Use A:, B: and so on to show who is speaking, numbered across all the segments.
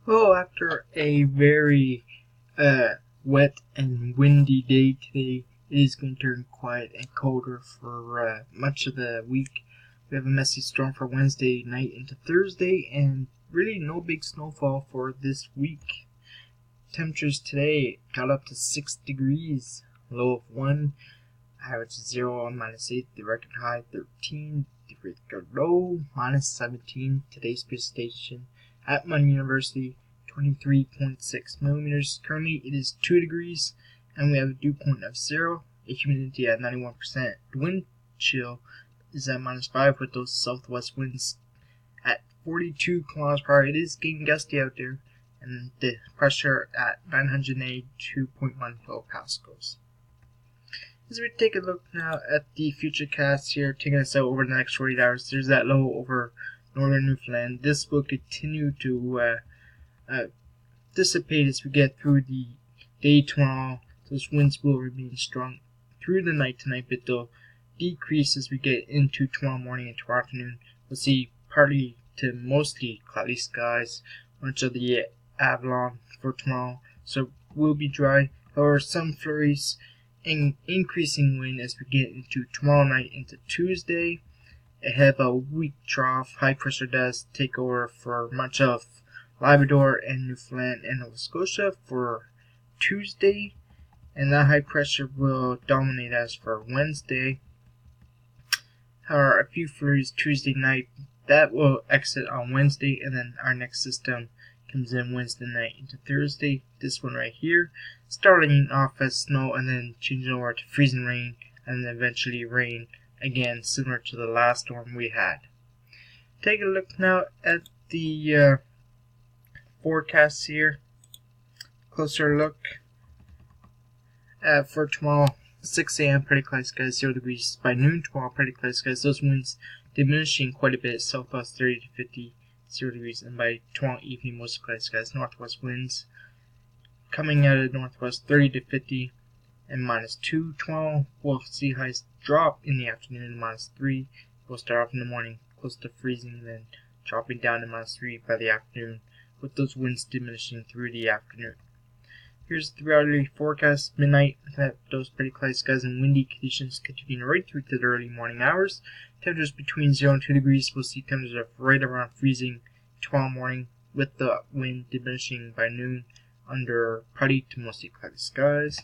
A: Well, after a very wet and windy day today, it is going to turn quiet and colder for much of the week. We have a messy storm for Wednesday night into Thursday, and really no big snowfall for this week. Temperatures today got up to 6 degrees, low of 1, average 0 on -8, the record high 13, the record low -17. Today's precipitation at Munn University 23.6 millimeters. Currently it is 2 degrees and we have a dew point of 0, a humidity at 91%. The wind chill is at -5 with those southwest winds at 42 kilometers per hour. It is getting gusty out there, and the pressure at 982.1 kilopascals. As we take a look now at the futurecast here, taking us out over the next 48 hours, there's that low over northern Newfoundland. This will continue to dissipate as we get through the day tomorrow. Those winds will remain strong through the night tonight, but they'll decrease as we get into tomorrow morning and tomorrow afternoon. We'll see partly to mostly cloudy skies, much of the Avalon for tomorrow, so will be dry. However, some flurries and increasing wind as we get into tomorrow night into Tuesday. Ahead of a weak trough, high pressure does take over for much of Labrador and Newfoundland and Nova Scotia for Tuesday, and that high pressure will dominate us for Wednesday. However, a few flurries Tuesday night, that will exit on Wednesday, and then our next system comes in Wednesday night into Thursday. This one right here, starting off as snow and then changing over to freezing rain, and then eventually rain again, similar to the last storm we had. Take a look now at the forecasts here. Closer look for tomorrow. 6 a.m. pretty cloudy skies, 0 degrees. By noon tomorrow, pretty cloudy skies. Those winds diminishing quite a bit. Southwest 30 to 50, 0 degrees. And by tomorrow evening, most cloudy skies. Northwest winds coming out of the northwest 30 to 50 and -2. Tomorrow we'll see highs drop in the afternoon to -3. We'll start off in the morning close to freezing, then dropping down to -3 by the afternoon, with those winds diminishing through the afternoon. Here's the 3-hourly forecast. Midnight, those pretty cloudy skies and windy conditions continuing right through to the early morning hours. Temperatures between 0 and 2 degrees. We'll see temperatures of right around freezing tomorrow morning, with the wind diminishing by noon under partly to mostly cloudy skies.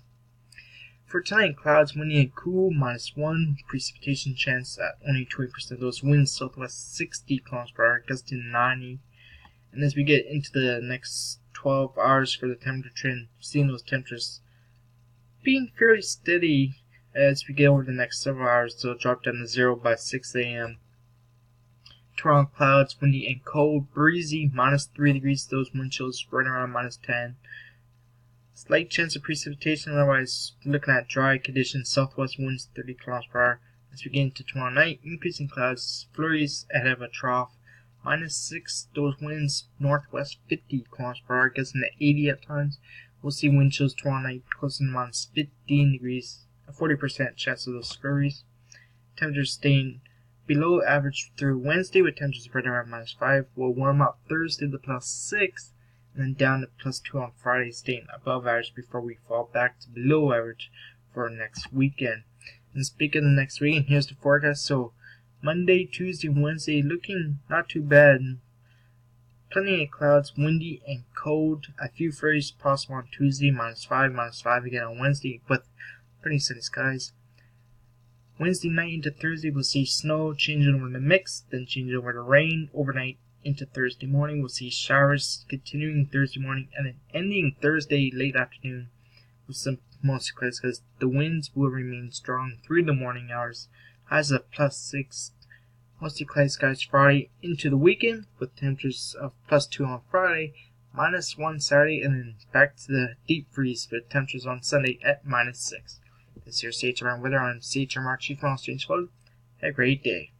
A: For tonight, clouds, windy and cool, -1. Precipitation chance at only 20%. Those winds southwest 60 km per hour, gusting 90. And as we get into the next 12 hours for the temperature trend, seeing those temperatures being fairly steady as we get over the next several hours. They'll drop down to 0 by 6 a.m. Tomorrow, clouds, windy and cold, breezy, -3 degrees. Those wind chills right around -10. Slight chance of precipitation, otherwise looking at dry conditions. Southwest winds 30 km per hour. As we get into tomorrow night, increasing clouds, flurries ahead of a trough. -6, those winds northwest 50 km per hour, gets into 80 at times. We'll see wind chills tomorrow night close to -15 degrees, a 40% chance of those flurries. Temperatures staying below average through Wednesday, with temperatures right around -5. We'll warm up Thursday to +6, and then down to +2 on Friday, staying above average before we fall back to below average for next weekend. And speaking of the next weekend, here's the forecast. So Monday, Tuesday, Wednesday looking not too bad. Plenty of clouds, windy and cold. A few flurries possible on Tuesday, -5 again on Wednesday, with pretty sunny skies. Wednesday night into Thursday, we'll see snow changing over to mix, then changing over to rain. Overnight into Thursday morning, we'll see showers continuing Thursday morning, and then ending Thursday late afternoon with some mostly cloudy skies. The winds will remain strong through the morning hours. Highs of +6, mostly cloudy skies Friday into the weekend, with temperatures of +2 on Friday, -1 Saturday, and then back to the deep freeze with temperatures on Sunday at -6. This is your CHMR weather. I'm CHMR Chief Ronald Strange. Have a great day.